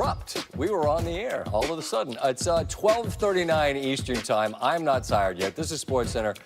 abrupt. We were on the air all of a sudden. It's 12:39 Eastern time. I'm not tired yet. This is SportsCenter.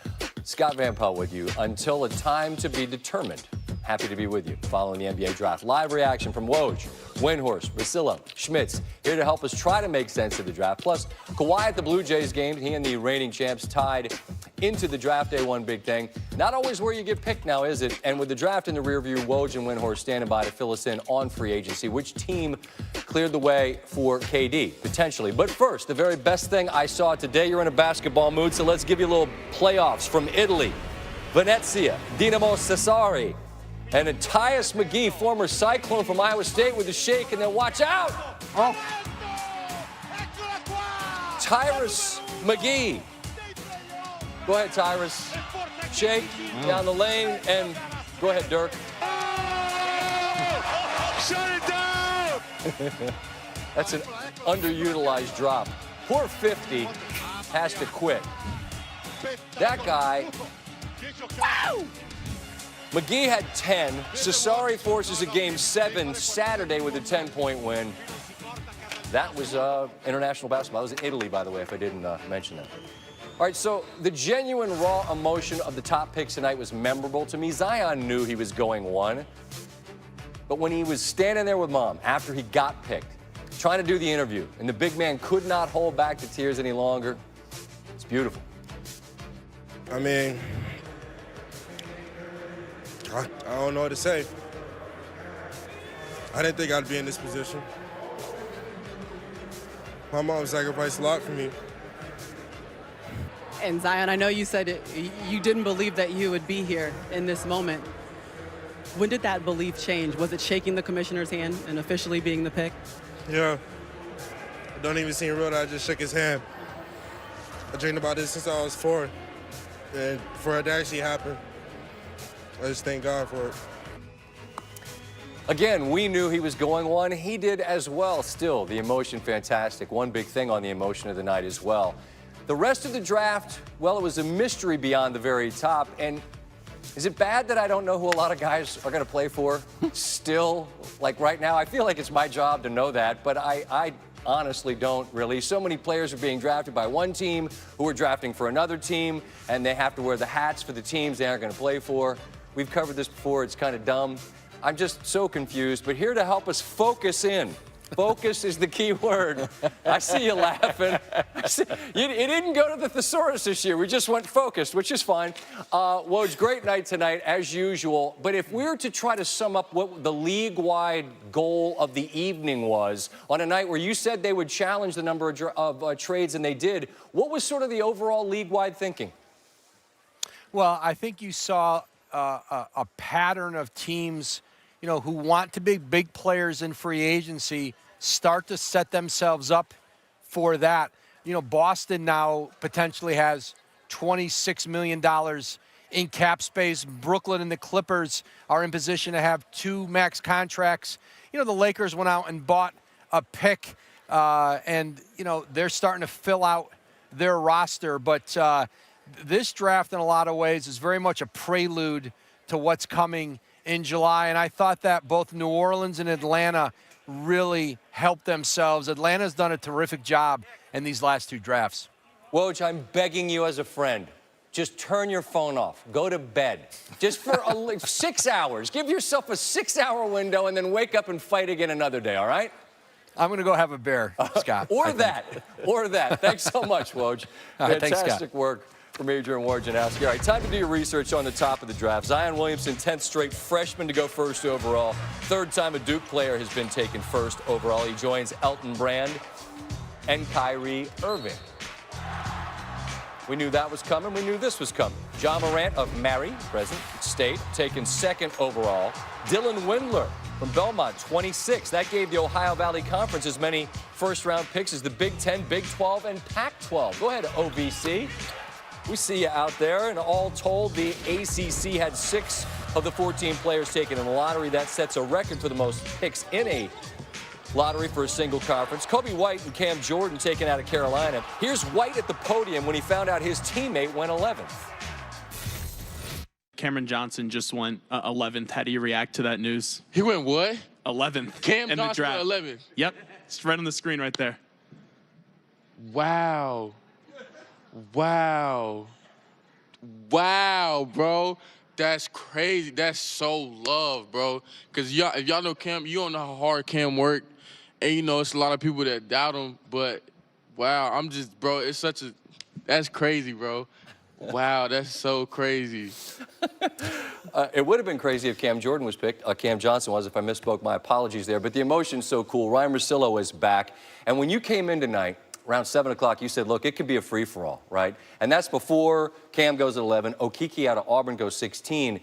Scott Van Pelt with you until a time to be determined. Happy to be with you following the NBA draft. Live reaction from Woj, Windhorst, Russillo, Schmitz, here to help us try to make sense of the draft. Plus, Kawhi at the Blue Jays game. He and the reigning champs tied into the draft day one big thing. Not always where you get picked now, is it? And with the draft in the rear view, Woj and Windhorst standing by to fill us in on free agency. Which team cleared the way for KD, potentially? But first, the very best thing I saw today. You're in a basketball mood, so let's give you a little playoffs from Italy. Venezia, Dinamo Sassari, and Tyus McGee, former Cyclone from Iowa State, with the shake, and then watch out! Oh. Tyrus McGee. Go ahead, Tyrus. Shake down the lane, and go ahead, Dirk. Shut it down! That's an underutilized drop. Poor 50 has to quit. That guy. Wow! McGee had 10. Sassari forces a game 7 Saturday with a 10-point win. That was international basketball. That was in Italy, by the way, if I didn't mention that. All right, so the genuine raw emotion of the top picks tonight was memorable to me. Zion knew he was going 1. But when he was standing there with Mom after he got picked, trying to do the interview, and the big man could not hold back the tears any longer, it's beautiful. I mean, I don't know what to say. I didn't think I'd be in this position. My mom sacrificed a lot for me. And Zion, I know you said you didn't believe that you would be here in this moment. When did that belief change? Was it shaking the commissioner's hand and officially being the pick? Yeah. It don't even seem real that I just shook his hand. I dreamed about this since I was 4. And for it to actually happen, I just thank God for it. Again, we knew he was going 1. He did as well. Still, the emotion fantastic. One big thing on the emotion of the night as well. The rest of the draft, well, it was a mystery beyond the very top. And is it bad that I don't know who a lot of guys are going to play for still? Like right now, I feel like it's my job to know that, but I honestly don't really. So many players are being drafted by one team who are drafting for another team, and they have to wear the hats for the teams they aren't going to play for. We've covered this before. It's kind of dumb. I'm just so confused, but here to help us focus in. Focus is the key word. I see you laughing. You didn't go to the thesaurus this year. We just went focused, which is fine. Woj, great night tonight, as usual. But if we were to try to sum up what the league-wide goal of the evening was on a night where you said they would challenge the number of trades, and they did, what was sort of the overall league-wide thinking? Well, I think you saw a pattern of teams, you know, who want to be big players in free agency start to set themselves up for that. You know, Boston now potentially has $26 million in cap space. Brooklyn and the Clippers are in position to have 2 max contracts. You know, the Lakers went out and bought a pick, and, you know, they're starting to fill out their roster. But this draft, in a lot of ways, is very much a prelude to what's coming in July, and I thought that both New Orleans and Atlanta really helped themselves. Atlanta's done a terrific job in these last 2 drafts. Woj, I'm begging you as a friend, just turn your phone off. Go to bed. Just for 6 hours. Give yourself a 6-hour window and then wake up and fight again another day, all right? I'm going to go have a beer, Scott. Or that. Thanks so much, Woj. Right, thanks, fantastic Scott. Work from Adrian Wojnarowski. All right, time to do your research on the top of the draft. Zion Williamson, 10th straight freshman to go first overall. 3rd time a Duke player has been taken first overall. He joins Elton Brand and Kyrie Irving. We knew that was coming. We knew this was coming. Ja Morant of Mary, present state, taken 2nd overall. Dylan Windler from Belmont, 26. That gave the Ohio Valley Conference as many first-round picks as the Big 10, Big 12, and Pac-12. Go ahead, OVC. We see you out there, and all told, the ACC had 6 of the 14 players taken in the lottery. That sets a record for the most picks in a lottery for a single conference. Kobe White and Cam Jordan taken out of Carolina. Here's White at the podium when he found out his teammate went 11th. Cameron Johnson just went 11th. How do you react to that news? He went what? 11th Cam in the Johnson draft. 11th. Yep. It's right on the screen right there. Wow. Wow. Wow, bro. That's crazy. That's so love, bro. Because if y'all know Cam, you don't know how hard Cam worked. And, you know, it's a lot of people that doubt him. But, wow, bro, it's that's crazy, bro. Wow, that's so crazy. It would have been crazy if Cam Jordan was picked. Cam Johnson was. If I misspoke, my apologies there. But the emotion's so cool. Ryen Russillo is back. And when you came in tonight, around 7 o'clock, you said, look, it could be a free-for-all, right? And that's before Cam goes at 11, Okeke out of Auburn goes 16.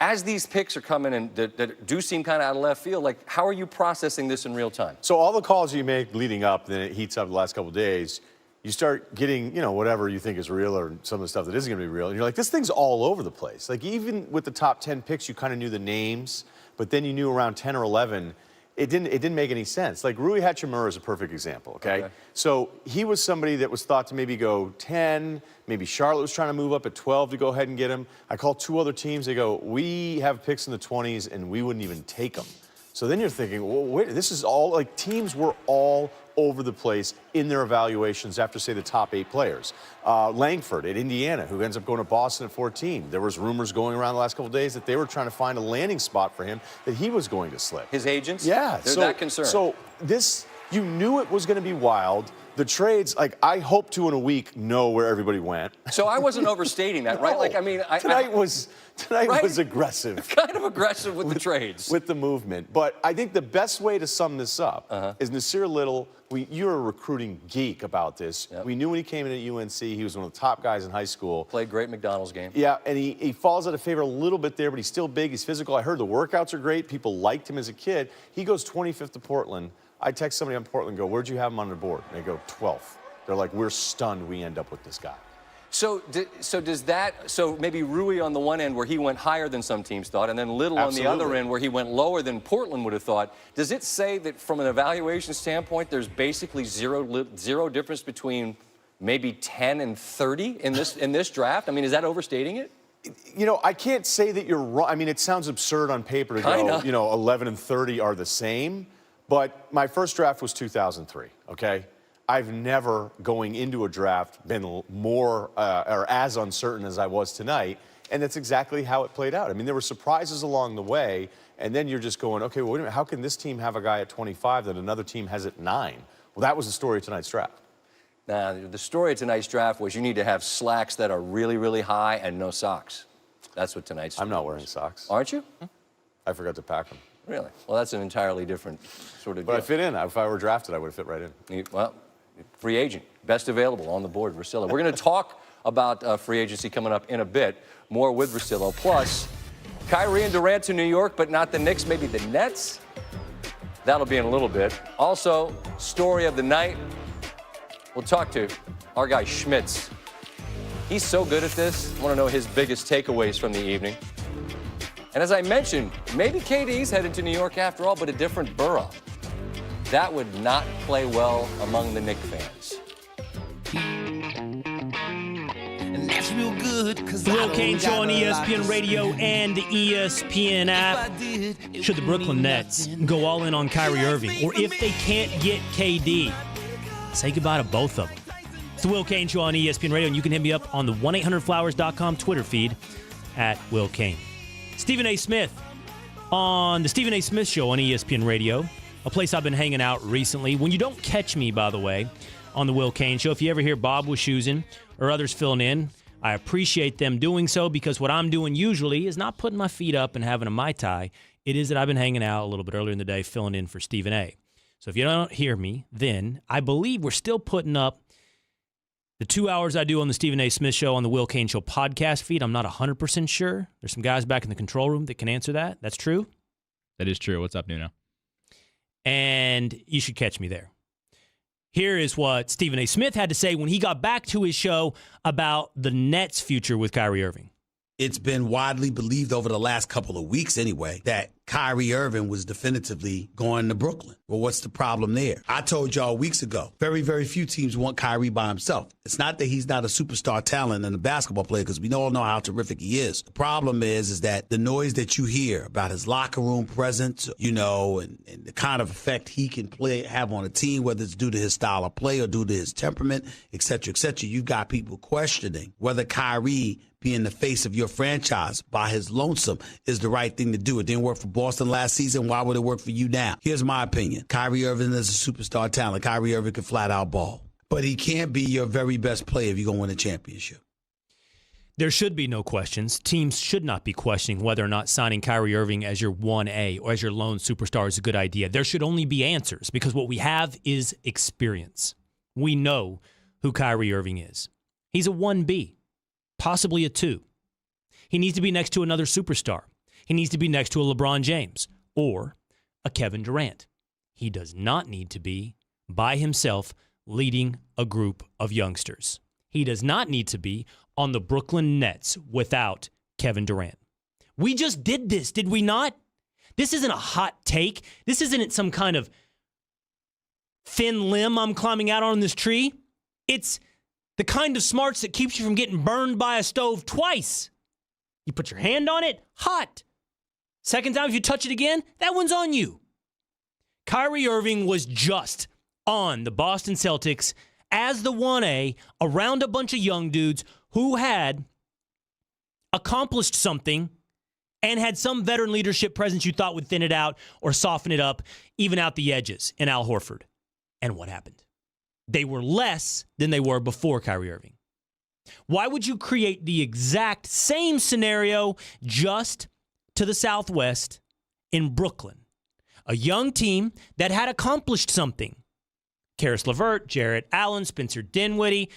As these picks are coming in that do seem kind of out of left field, like, how are you processing this in real time? So all the calls you make leading up, then it heats up the last couple of days, you start getting, you know, whatever you think is real or some of the stuff that isn't going to be real. And you're like, this thing's all over the place. Like, even with the top 10 picks, you kind of knew the names, but then you knew around 10 or 11, it didn't make any sense. Like, Rui Hachimura is a perfect example, okay? So he was somebody that was thought to maybe go 10, maybe Charlotte was trying to move up at 12 to go ahead and get him. I called 2 other teams, they go, we have picks in the 20s and we wouldn't even take them. So then you're thinking, well, wait, this is all, like, teams were all over the place in their evaluations after, say, the top 8 players. Langford at Indiana, who ends up going to Boston at 14. There was rumors going around the last couple of days that they were trying to find a landing spot for him, that he was going to slip. His agents? Yeah. They're that concerned. So this, you knew it was going to be wild. The trades, like, I hope to in a week know where everybody went. So I wasn't overstating that, right? No. Like, I mean, Tonight was right? aggressive. Kind of aggressive with the trades. With the movement. But I think the best way to sum this up is Nasir Little. You're a recruiting geek about this. Yep. We knew when he came in at UNC, he was one of the top guys in high school. Played great McDonald's game. Yeah, and he falls out of favor a little bit there, but he's still big, he's physical. I heard the workouts are great. People liked him as a kid. He goes 25th to Portland. I text somebody on Portland, go, where'd you have him on the board? And they go, 12th. They're like, we're stunned we end up with this guy. So maybe Rui on the one end where he went higher than some teams thought, and then Little Absolutely. on the other end where he went lower than Portland would have thought. Does it say that from an evaluation standpoint, there's basically zero difference between maybe 10 and 30 in this draft? I mean, is that overstating it? You know, I can't say that you're wrong. I mean, it sounds absurd on paper to go, you know, 11 and 30 are the same. But my first draft was 2003, okay? I've never, going into a draft, been more or as uncertain as I was tonight, and that's exactly how it played out. I mean, there were surprises along the way, and then you're just going, okay, well, wait a minute, how can this team have a guy at 25 that another team has at 9? Well, that was the story of tonight's draft. Now, the story of tonight's draft was you need to have slacks that are really, really high and no socks. That's what tonight's story I'm not wearing socks. Aren't you? I forgot to pack them. Really? Well, that's an entirely different sort of deal. But I fit in. If I were drafted, I would have fit right in. Well, free agent, best available on the board, Russillo. We're going to talk about free agency coming up in a bit. More with Russillo. Plus, Kyrie and Durant to New York, but not the Knicks, maybe the Nets? That'll be in a little bit. Also, story of the night. We'll talk to our guy Schmitz. He's so good at this. I want to know his biggest takeaways from the evening. And as I mentioned, maybe KD's headed to New York after all, but a different borough. That would not play well among the Knicks fans. And that's real good, cause The Will Kane Show on ESPN Radio and the ESPN app. Should the Brooklyn Nets go all in on Kyrie Irving, or if they can't get KD, say goodbye to both of them? It's the Will Kane Show on ESPN Radio, and you can hit me up on the 1-800-Flowers.com Twitter feed at Will Kane. Stephen A. Smith on the Stephen A. Smith Show on ESPN Radio, a place I've been hanging out recently. When you don't catch me, by the way, on the Will Kane Show, if you ever hear Bob Wischusen or others filling in, I appreciate them doing so, because what I'm doing usually is not putting my feet up and having a Mai Tai. It is that I've been hanging out a little bit earlier in the day filling in for Stephen A. So if you don't hear me, then I believe we're still putting up the 2 hours I do on the Stephen A. Smith Show on the Will Kane Show podcast feed. I'm not 100% sure. There's some guys back in the control room that can answer that. That's true? That is true. What's up, Nuno? And you should catch me there. Here is what Stephen A. Smith had to say when he got back to his show about the Nets' future with Kyrie Irving. It's been widely believed over the last couple of weeks anyway that Kyrie Irving was definitively going to Brooklyn. Well, what's the problem there? I told y'all weeks ago, very, very few teams want Kyrie by himself. It's not that he's not a superstar talent and a basketball player, because we all know how terrific he is. The problem is that the noise that you hear about his locker room presence, you know, and the kind of effect he can have on a team, whether it's due to his style of play or due to his temperament, et cetera, you've got people questioning whether Kyrie being the face of your franchise by his lonesome is the right thing to do. It didn't work for Boston last season. Why would it work for you now? Here's my opinion. Kyrie Irving is a superstar talent. Kyrie Irving can flat out ball. But he can't be your very best player if you're going to win a championship. There should be no questions. Teams should not be questioning whether or not signing Kyrie Irving as your 1A or as your lone superstar is a good idea. There should only be answers, because what we have is experience. We know who Kyrie Irving is. He's a 1B. Possibly a 2. He needs to be next to another superstar. He needs to be next to a LeBron James or a Kevin Durant. He does not need to be by himself leading a group of youngsters. He does not need to be on the Brooklyn Nets without Kevin Durant. We just did this, did we not? This isn't a hot take. This isn't some kind of thin limb I'm climbing out on this tree. It's the kind of smarts that keeps you from getting burned by a stove twice. You put your hand on it, hot. Second time, if you touch it again, that one's on you. Kyrie Irving was just on the Boston Celtics as the 1A around a bunch of young dudes who had accomplished something and had some veteran leadership presence you thought would thin it out or soften it up, even out the edges in Al Horford. And what happened? They were less than they were before Kyrie Irving. Why would you create the exact same scenario just to the southwest in Brooklyn? A young team that had accomplished something. Karis LeVert, Jarrett Allen, Spencer Dinwiddie,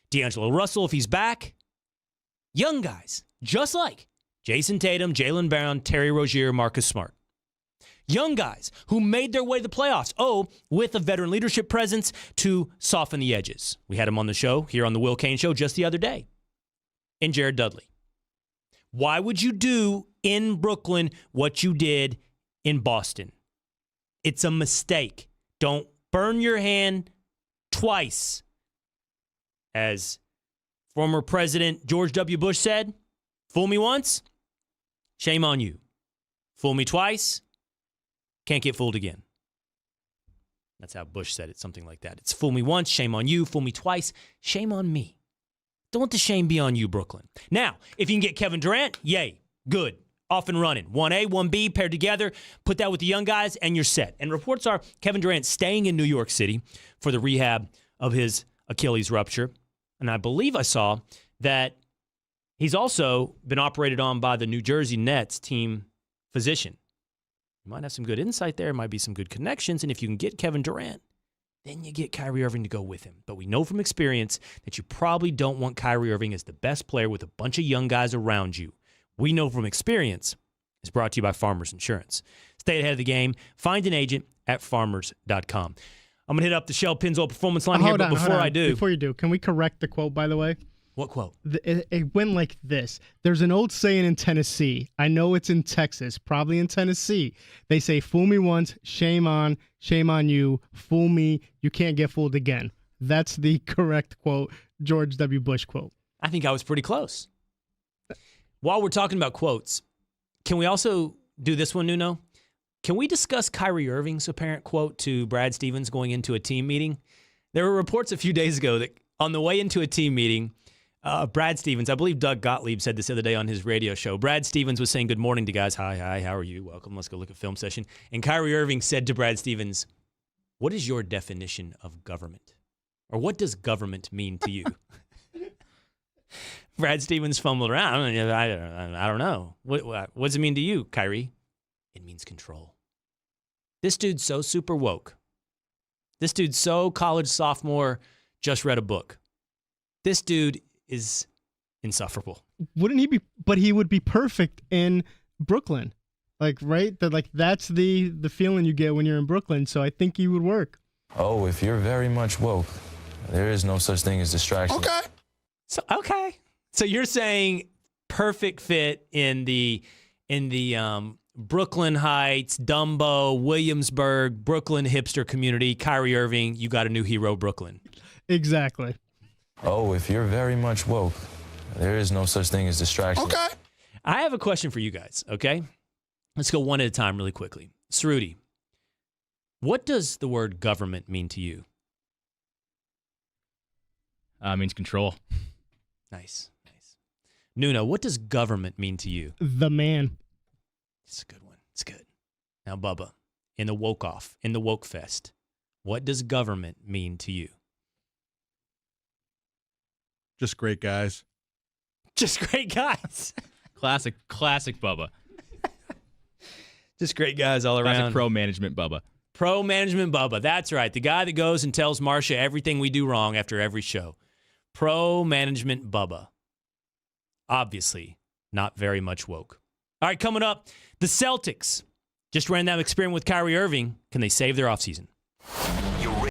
D'Angelo Russell if he's back. Young guys, just like Jason Tatum, Jaylen Brown, Terry Rozier, Marcus Smart. Young guys who made their way to the playoffs, with a veteran leadership presence to soften the edges. We had him on the show, here on the Will Cain Show just the other day, and Jared Dudley. Why would you do in Brooklyn what you did in Boston? It's a mistake. Don't burn your hand twice. As former President George W. Bush said, fool me once, shame on you. Fool me twice, can't get fooled again. That's how Bush said it, something like that. It's fool me once, shame on you. Fool me twice, shame on me. Don't let the shame be on you, Brooklyn. Now, if you can get Kevin Durant, yay, good. Off and running. 1A, 1B paired together. Put that with the young guys, and you're set. And reports are Kevin Durant staying in New York City for the rehab of his Achilles rupture. And I believe I saw that he's also been operated on by the New Jersey Nets team physician. You might have some good insight there. Might be some good connections. And if you can get Kevin Durant, then you get Kyrie Irving to go with him. But we know from experience that you probably don't want Kyrie Irving as the best player with a bunch of young guys around you. We know from experience. It's brought to you by Farmers Insurance. Stay ahead of the game. Find an agent at farmers.com. I'm going to hit up the Shell Pennzoil Performance line here, but before you do, can we correct the quote, by the way? What quote? It went like this. There's an old saying in Tennessee. I know it's in Texas, probably in Tennessee. They say, fool me once, shame on you. Fool me, you can't get fooled again. That's the correct quote, George W. Bush quote. I think I was pretty close. While we're talking about quotes, can we also do this one, Nuno? Can we discuss Kyrie Irving's apparent quote to Brad Stevens going into a team meeting? There were reports a few days ago that on the way into a team meeting, Brad Stevens, I believe Doug Gottlieb said this the other day on his radio show. Brad Stevens was saying good morning to guys. Hi, how are you? Welcome. Let's go look at film session. And Kyrie Irving said to Brad Stevens, what is your definition of government? Or what does government mean to you? Brad Stevens fumbled around. I don't know. What does it mean to you, Kyrie? It means control. This dude's so super woke. This dude's so college sophomore, just read a book. This dude is insufferable. Wouldn't he be? But he would be perfect in Brooklyn. Right? That's the feeling you get when you're in Brooklyn. So I think he would work. Oh, if you're very much woke, there is no such thing as distraction. Okay. So you're saying perfect fit in the Brooklyn Heights, Dumbo, Williamsburg, Brooklyn hipster community, Kyrie Irving, you got a new hero, Brooklyn. Exactly. Oh, if you're very much woke, there is no such thing as distraction. Okay. I have a question for you guys, okay? Let's go one at a time really quickly. Cerruti, what does the word government mean to you? Means control. Nice. Nuno, what does government mean to you? The man. It's a good one. It's good. Now, Bubba, in the woke fest, what does government mean to you? Just great guys. Just great guys. Classic Bubba. Just great guys all around. Classic pro management Bubba. Pro management Bubba. That's right. The guy that goes and tells Marcia everything we do wrong after every show. Pro management Bubba. Obviously, not very much woke. All right, coming up, the Celtics just ran that experiment with Kyrie Irving. Can they save their offseason?